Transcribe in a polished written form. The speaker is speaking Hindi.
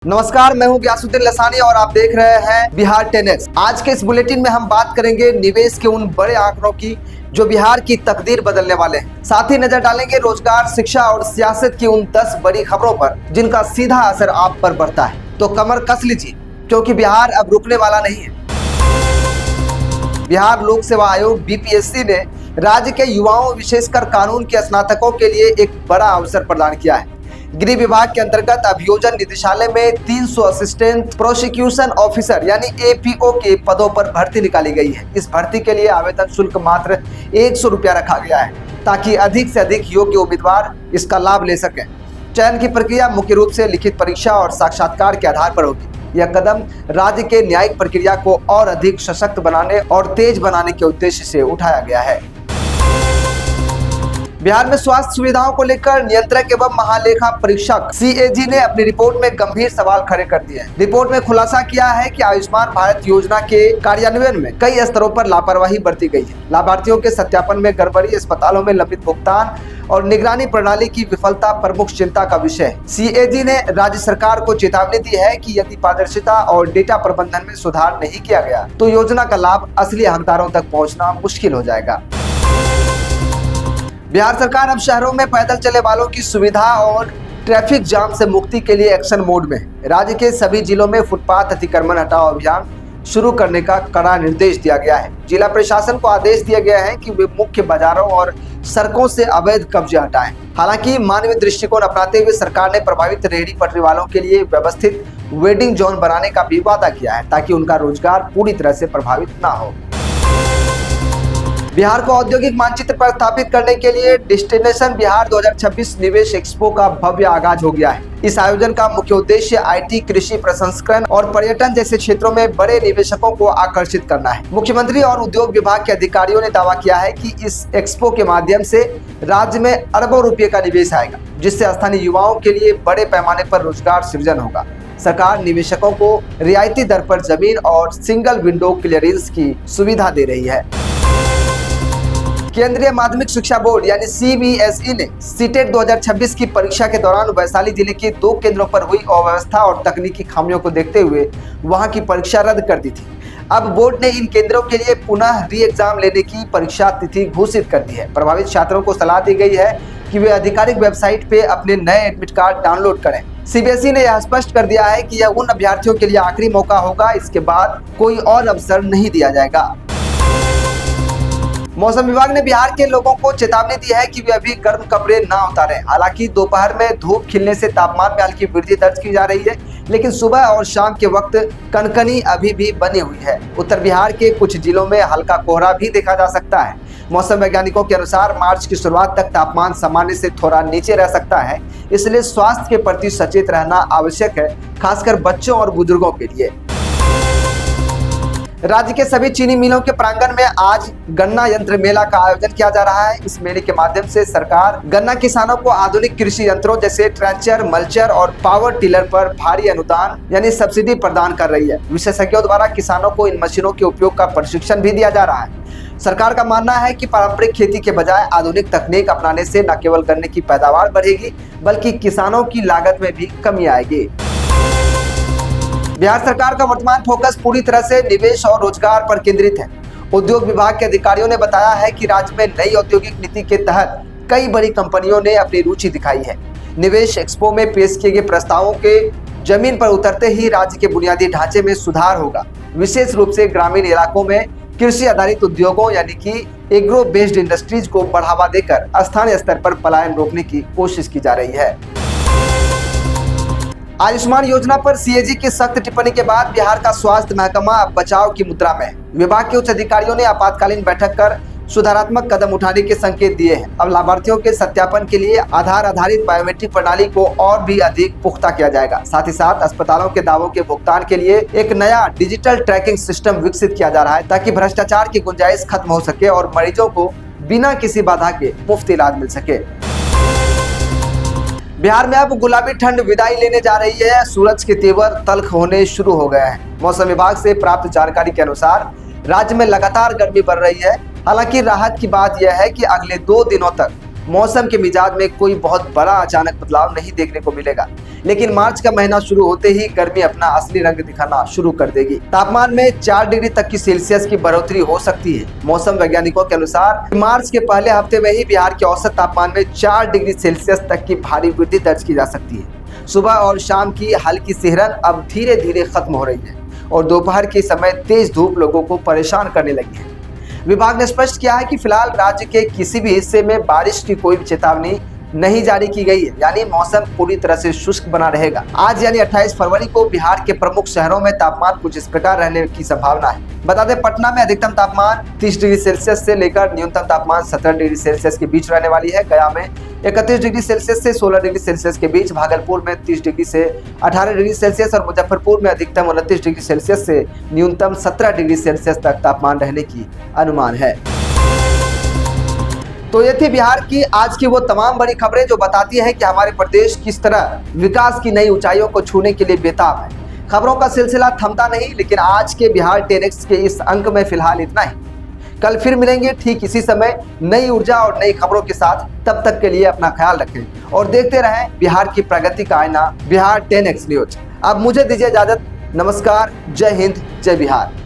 नमस्कार, मैं हूं व्यासुद्दीन लसानी और आप देख रहे हैं बिहार 10x। आज के इस बुलेटिन में हम बात करेंगे निवेश के उन बड़े आंकड़ों की जो बिहार की तकदीर बदलने वाले हैं। साथ ही नजर डालेंगे रोजगार, शिक्षा और सियासत की उन 10 बड़ी खबरों पर जिनका सीधा असर आप पर पड़ता है। तो कमर कस लीजिए क्योंकि बिहार अब रुकने वाला नहीं है। बिहार लोक सेवा आयोग बीपीएससी ने राज्य के युवाओं, विशेषकर कानून के स्नातकों के लिए एक बड़ा अवसर प्रदान किया है। गृह विभाग के अंतर्गत अभियोजन निदेशालय में 300 असिस्टेंट प्रोसिक्यूशन ऑफिसर यानी एपीओ के पदों पर भर्ती निकाली गई है। इस भर्ती के लिए आवेदन शुल्क मात्र 100 रुपया रखा गया है ताकि अधिक से अधिक योग्य उम्मीदवार इसका लाभ ले सकें। चयन की प्रक्रिया मुख्य रूप से लिखित परीक्षा और साक्षात्कार के आधार पर होगी। यह कदम राज्य के न्यायिक प्रक्रिया को और अधिक सशक्त बनाने और तेज बनाने के उद्देश्य से उठाया गया है। बिहार में स्वास्थ्य सुविधाओं को लेकर नियंत्रक एवं महालेखा परीक्षक सीएजी ने अपनी रिपोर्ट में गंभीर सवाल खड़े कर दिए हैं। रिपोर्ट में खुलासा किया है कि आयुष्मान भारत योजना के कार्यान्वयन में कई स्तरों पर लापरवाही बरती गई है। लाभार्थियों के सत्यापन में गड़बड़ी, अस्पतालों में लंबित भुगतान और निगरानी प्रणाली की विफलता प्रमुख चिंता का विषय है। सीएजी ने राज्य सरकार को चेतावनी दी है कि यदि पारदर्शिता और डेटा प्रबंधन में सुधार नहीं किया गया तो योजना का लाभ असली हकदारों तक पहुँचना मुश्किल हो जाएगा। बिहार सरकार अब शहरों में पैदल चलने वालों की सुविधा और ट्रैफिक जाम से मुक्ति के लिए एक्शन मोड में है। राज्य के सभी जिलों में फुटपाथ अतिक्रमण हटाओ अभियान शुरू करने का कड़ा निर्देश दिया गया है। जिला प्रशासन को आदेश दिया गया है कि वे मुख्य बाजारों और सड़कों से अवैध कब्जे हटाएं। हालांकि मानवीय दृष्टिकोण अपनाते हुए सरकार ने प्रभावित रेहड़ी पटरी वालों के लिए व्यवस्थित वेटिंग जोन बनाने का भी वादा किया है ताकि उनका रोजगार पूरी तरह से प्रभावित न हो। बिहार को औद्योगिक मानचित्र पर स्थापित करने के लिए डेस्टिनेशन बिहार 2026 निवेश एक्सपो का भव्य आगाज हो गया है। इस आयोजन का मुख्य उद्देश्य आईटी, कृषि प्रसंस्करण और पर्यटन जैसे क्षेत्रों में बड़े निवेशकों को आकर्षित करना है। मुख्यमंत्री और उद्योग विभाग के अधिकारियों ने दावा किया है कि इस एक्सपो के माध्यम से राज्य में अरबों रुपये का निवेश आएगा, जिससे स्थानीय युवाओं के लिए बड़े पैमाने पर रोजगार सृजन होगा। सरकार निवेशकों को रियायती दर पर जमीन और सिंगल विंडो क्लियरेंस की सुविधा दे रही है। केंद्रीय माध्यमिक शिक्षा बोर्ड यानी सीबीएसई ने सीटेट 2026 की परीक्षा के दौरान वैशाली जिले के 2 केंद्रों पर हुई अव्यवस्था और तकनीकी खामियों को देखते हुए वहां की परीक्षा रद्द कर दी थी। अब बोर्ड ने इन केंद्रों के लिए पुनः री एग्जाम लेने की परीक्षा तिथि घोषित कर दी है। प्रभावित छात्रों को सलाह दी गई है कि वे आधिकारिक वेबसाइट पे अपने नए एडमिट कार्ड डाउनलोड करें। सीबीएसई ने यह स्पष्ट कर दिया है कि यह उन अभ्यर्थियों के लिए आखिरी मौका होगा, इसके बाद कोई और अवसर नहीं दिया जाएगा। मौसम विभाग ने बिहार के लोगों को चेतावनी दी है कि वे अभी गर्म कपड़े ना उतारें। हालांकि दोपहर में धूप खिलने से तापमान में हल्की वृद्धि दर्ज की जा रही है, लेकिन सुबह और शाम के वक्त कनकनी अभी भी बनी हुई है। उत्तर बिहार के कुछ जिलों में हल्का कोहरा भी देखा जा सकता है। मौसम वैज्ञानिकों के अनुसार मार्च की शुरुआत तक तापमान सामान्य से थोड़ा नीचे रह सकता है, इसलिए स्वास्थ्य के प्रति सचेत रहना आवश्यक है, खासकर बच्चों और बुजुर्गों के लिए। राज्य के सभी चीनी मिलों के प्रांगण में आज गन्ना यंत्र मेला का आयोजन किया जा रहा है। इस मेले के माध्यम से सरकार गन्ना किसानों को आधुनिक कृषि यंत्रों जैसे ट्रैक्टर, मल्चर और पावर टिलर पर भारी अनुदान यानी सब्सिडी प्रदान कर रही है। विशेषज्ञों द्वारा किसानों को इन मशीनों के उपयोग का प्रशिक्षण भी दिया जा रहा है। सरकार का मानना है कि पारंपरिक खेती के बजाय आधुनिक तकनीक अपनाने से न केवल गन्ने की पैदावार बढ़ेगी बल्कि किसानों की लागत में भी कमी आएगी। बिहार सरकार का वर्तमान फोकस पूरी तरह से निवेश और रोजगार पर केंद्रित है। उद्योग विभाग के अधिकारियों ने बताया है कि राज्य में नई औद्योगिक नीति के तहत कई बड़ी कंपनियों ने अपनी रुचि दिखाई है। निवेश एक्सपो में पेश किए गए प्रस्तावों के जमीन पर उतरते ही राज्य के बुनियादी ढांचे में सुधार होगा। विशेष रूप से ग्रामीण इलाकों में कृषि आधारित उद्योगों यानी कि एग्रो बेस्ड इंडस्ट्रीज को बढ़ावा देकर स्थानीय स्तर पर पलायन रोकने की कोशिश की जा रही है। आयुष्मान योजना पर सीएजी की सख्त टिप्पणी के बाद बिहार का स्वास्थ्य महकमा अब बचाव की मुद्रा में है। विभाग के उच्च अधिकारियों ने आपातकालीन बैठक कर सुधारात्मक कदम उठाने के संकेत दिए हैं। अब लाभार्थियों के सत्यापन के लिए आधार आधारित बायोमेट्रिक प्रणाली को और भी अधिक पुख्ता किया जाएगा। साथ ही साथ अस्पतालों के दावों के भुगतान के लिए एक नया डिजिटल ट्रैकिंग सिस्टम विकसित किया जा रहा है ताकि भ्रष्टाचार की गुंजाइश खत्म हो सके और मरीजों को बिना किसी बाधा के मुफ्त इलाज मिल सके। बिहार में अब गुलाबी ठंड विदाई लेने जा रही है। सूरज के तेवर तल्ख होने शुरू हो गए हैं। मौसम विभाग से प्राप्त जानकारी के अनुसार राज्य में लगातार गर्मी बढ़ रही है। हालांकि राहत की बात यह है कि अगले 2 दिनों तक मौसम के मिजाज में कोई बहुत बड़ा अचानक बदलाव नहीं देखने को मिलेगा, लेकिन मार्च का महीना शुरू होते ही गर्मी अपना असली रंग दिखाना शुरू कर देगी। तापमान में 4 डिग्री तक की सेल्सियस की बढ़ोतरी हो सकती है। मौसम वैज्ञानिकों के अनुसार मार्च के पहले हफ्ते में ही बिहार के औसत तापमान में 4 डिग्री सेल्सियस तक की भारी वृद्धि दर्ज की जा सकती है। सुबह और शाम की हल्की सिहरन अब धीरे धीरे खत्म हो रही है और दोपहर के समय तेज धूप लोगों को परेशान करने लगी है। विभाग ने स्पष्ट किया है कि फिलहाल राज्य के किसी भी हिस्से में बारिश की कोई चेतावनी नहीं जारी की गई है, यानी मौसम पूरी तरह से शुष्क बना रहेगा। आज यानी 28 फरवरी को बिहार के प्रमुख शहरों में तापमान कुछ इस प्रकार रहने की संभावना है। बता दें, पटना में अधिकतम तापमान 30 डिग्री सेल्सियस से लेकर न्यूनतम तापमान 17 डिग्री सेल्सियस के बीच रहने वाली है। गया में 31 डिग्री सेल्सियस से 16 डिग्री सेल्सियस के बीच, भागलपुर में 30 डिग्री से 18 डिग्री सेल्सियस और मुजफ्फरपुर में अधिकतम 29 डिग्री सेल्सियस से न्यूनतम 17 डिग्री सेल्सियस तक तापमान रहने की अनुमान है। तो ये थी बिहार की आज की वो तमाम बड़ी खबरें जो बताती हैं कि हमारे प्रदेश किस तरह विकास की नई ऊंचाइयों को छूने के लिए बेताब है। खबरों का सिलसिला थमता नहीं, लेकिन आज के बिहार 10X के इस अंक में फिलहाल इतना ही। कल फिर मिलेंगे ठीक इसी समय नई ऊर्जा और नई खबरों के साथ। तब तक के लिए अपना ख्याल रखें और देखते रहें बिहार की प्रगति का आईना, बिहार 10X न्यूज। अब मुझे दीजिए इजाजत। नमस्कार, जय हिंद, जय बिहार।